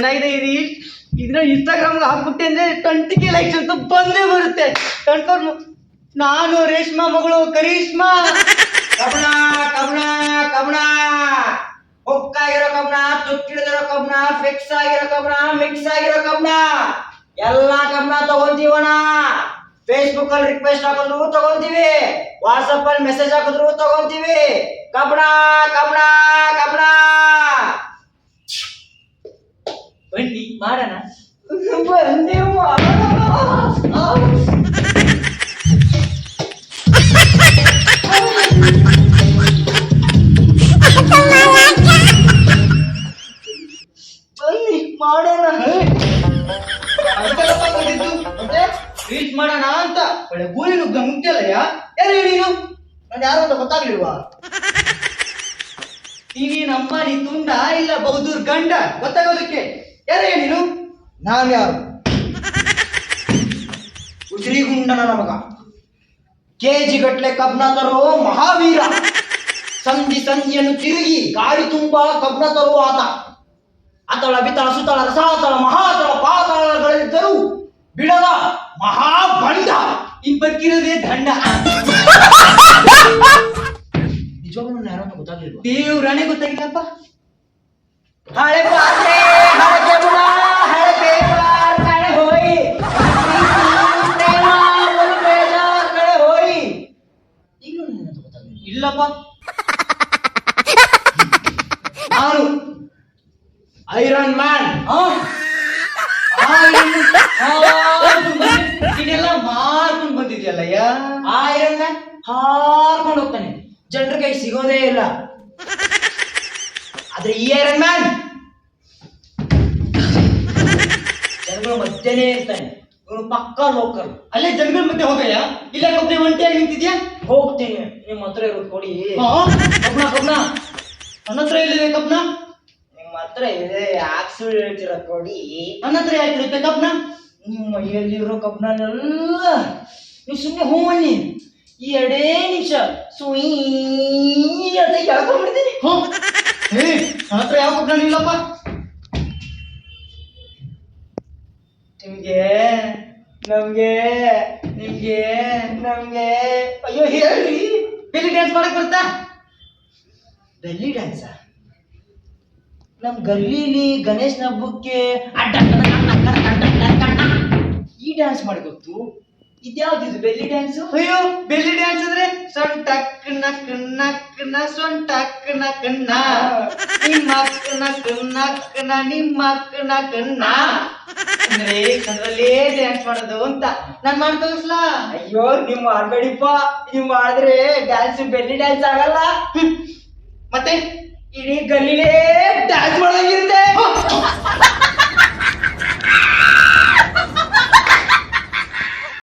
ಚೆನ್ನಾಗಿದೆ ಈ ರೀಲ್. ಇದ್ರ ಇನ್ಸ್ಟಾಗ್ರಾಮ್ಗೆ ಹಾಕ್ಬಿಟ್ಟೆ ಅಂದ್ರೆ 20K ಲೈಕ್ಸ್ ಅಂತ ಬಂದೇ ಬರುತ್ತೆ. ಕನ್ಫರ್ಮ್. ನಾನು ರೇಷ್ಮಾ ಮಗಳು ಕರೀಶ್ಮಾ. ಕಬಣ ಕಬಣ ಕಬಣ ಹೊಕ್ಕಾಗಿರೋ ಕಬಣ, ತುಕ್ಕಿಡಿದಿರೋ ಕಬಣ, ಫಿಕ್ಸ್ ಆಗಿರೋ ಕಬಣ, ಮಿಕ್ಸ್ ಆಗಿರೋ ಕಬಣ, ಎಲ್ಲಾ ಕಬಣ ತಗೊಂತೀವಣ. ಫೇಸ್ಬುಕ್ ಅಲ್ಲಿ ರಿಕ್ವೆಸ್ಟ್ ಹಾಕಿದ್ರು ತಗೊಂತೀವಿ, ವಾಟ್ಸಪ್ ಅಲ್ಲಿ ಮೆಸೇಜ್ ಹಾಕಿದ್ರು ತಗೊಂತೀವಿ. ಕಬಣ ಕಬಣ ಕಬಣ. ಬನ್ನಿ ಮಾಡೋಣ. ಬನ್ನಿ ಮಾಡೋಣ. ಬನ್ನಿ ಮಾಡೋಣ. ರೀಲ್ಸ್ ಮಾಡೋಣ ಅಂತ ಒಳ್ಳೆ ಗೋಲಿ ನುಗ್ಗ ಮುಗ್ತಿಯಲ್ಲಯ್ಯ. ಯಾರು ನೀನು? ನಾನು ಯಾರು ಅಂತ ಗೊತ್ತಾಗ್ಲಿಲ್ವಾ? ನೀನೇನು ಅಂಬಾನಿ ತುಂಡ ಇಲ್ಲ ಬಹದ್ದೂರ್ ಗಂಡ ಗೊತ್ತಾಗೋದಕ್ಕೆ. ಯಾರಯ್ಯ ನೀನು? ನಾನು ಯಾರು? ಉಸಿರಿಗುಂಡನ ಮಗ, ಕೆಜಿ ಗಟ್ಲೆ ಕಬ್ನ ತರೋ ಮಹಾವೀರ, ಸಂಧಿಯನ್ನು ತಿರುಗಿ ಗಾಡಿ ತುಂಬಾ ಕಬ್ನ ತರುವ ಆತ. ಅತಳ ಬಿತಳ ಸುತಳ ರಸಾತಳ ಮಹಾತಳ ಪಾತಾಳಗಳಿದ್ದರೂ ಬಿಡದ ಮಹಾಬಂಡ. ಇನ್ ಬದುಕಿರೋದೇ ದಂಡ. ನಿಜವಾಗ್ಲೂ ನಾನು ಯಾರು ಅಂತ ಗೊತ್ತಾಗ್ಲಿಲ್ವಾ? ದೇವ್ರಾಣೆ ಗೊತ್ತಾಗಿಲ್ಲಪ್ಪ. ಹಳೆ ಪಾತ್ರೆ ಹಳಕೆ ಬುಡ ಹಳೆ ಪೇಪರ್ ಕಳೆ ಹೋಯಿ ಪ್ರೇಮ ಒಂದು ಬೇಜಾರ್ ಕಳೆ ಹೋಯಿ. ಈಗಲೂ ನನಗೆ ಅಂತ ಗೊತ್ತಾಗ್ಲಿಲ್ಲ. ಇಲ್ಲಪ್ಪ. ನಾನು ಐರನ್ ಮ್ಯಾನ್. ಇದೆಲ್ಲ ಮಾರ್ಕೊಂಡು ಬಂದಿದ್ಯಲ್ಲಯ್ಯ. ಐರನ್ ಮ್ಯಾನ್ ಹಾರ್ಕೊಂಡು ಹೋಗ್ತಾನೆ, ಜನರ ಕೈ ಸಿಗೋದೇ ಇಲ್ಲ. ಆದ್ರೆ ಈ ಐರನ್ ಮ್ಯಾನ್ ಜನಗಳ ಮಧ್ಯೆನೇ ಇರ್ತಾನೆ. ಇವನು ಪಕ್ಕಾ ಲೋಕಲ್. ಅಲ್ಲೇ ಜನಗಳ ಮಧ್ಯೆ ಹೋಗಯ್ಯ. ಇಲ್ಲ ಒಬ್ಬನೇ ಒಂಟಿಯಾಗಿ ನಿಂತಿದ್ಯಾ? ಹೋಗ್ತೀನಿ, ನಿಮ್ಮ ಹತ್ರ ಇರೋದು ಕೊಡಿ. ಕಬ್ನ ಕಬ್ನ ನನ್ನ ಹತ್ರ ಎಲ್ಲಿದೆ ಕಬ್ನ? ನಿಮ್ಮ ಹತ್ರ ಇದೆ, ಯಾಕೆ ಸುಳ್ಳು ಹೇಳ್ತೀರ? ಕೊಡಿ. ನನ್ನ ಹತ್ರ ಯಾಕಿರುತ್ತೆ ಕಬ್ನ? ನಿಮ್ಮ ಮೈಯಲ್ಲಿರೋ ಕಬ್ನನ್ನೆಲ್ಲ ನೀವು ಸುಮ್ಮನೆ ಹೂ ಅನ್ನಿ, ಈ 2 ನಿಮಿಷ ಸುಯಿ ಅಂತ ಕೇಳ್ಕೊಂಡ್ಬಿಡ್ತೀನಿ. ನನ್ನ ಹತ್ರ ಯಾವ ಕಬ್ನ ಇಲ್ಲಪ್ಪ. ನಿಮ್ಗೆ ನಮ್ಗೆ ನಿಮ್ಗೆ ನಮ್ಗೆ ಅಯ್ಯೋ ಹೇಳಿ. ಬೆಲ್ಲಿ ಡ್ಯಾನ್ಸ್ ಮಾಡಕ್ ಬರ್ತಾ? Belly dance? ನಮ್ ಗಲ್ಲಿಲಿ ಗಣೇಶನ ಹಬ್ಬಕ್ಕೆ ಈ ಡ್ಯಾನ್ಸ್ ಮಾಡಿ ಗೊತ್ತು. ಇದ್ಯಾವ್ದಿದು ಬೆಲ್ಲಿ ಡ್ಯಾನ್ಸು? ಅಯ್ಯೋ ಬೆಲ್ಲಿ ಡ್ಯಾನ್ಸ್ ಅಂದ್ರೆ ಸೊಂಟಕ್ ನಕ್ ನಕ್ ನ ಸೊಂಟಕ್ ನಕ್ ನ ನಿಮ್ಮಕ್ ನಕ್ ನಕ್ ನ ನಿಮ್ಮಕ್ ನಕ್ ನ ಅಂದ್ರೆ ಅದ್ರಲ್ಲೇ ಡ್ಯಾನ್ಸ್ ಮಾಡೋದು ಅಂತ ನಾನ್ ಮಾಡಿ ತೋರಿಸ್ಲಾ? ಅಯ್ಯೋ ನೀವು ಮಾಡ್ಬೇಡಿಪ್ಪ, ನೀವು ಮಾಡಿದ್ರೆ ಡ್ಯಾನ್ಸ್ ಬೆಲ್ಲಿ ಡ್ಯಾನ್ಸ್ ಆಗಲ್ಲ. ಮತ್ತೆ ಇಡೀ ಗಲ್ಲಿಲೇ ಡ್ಯಾನ್ಸ್ ಮಾಡಂಗಿರುತ್ತೆ.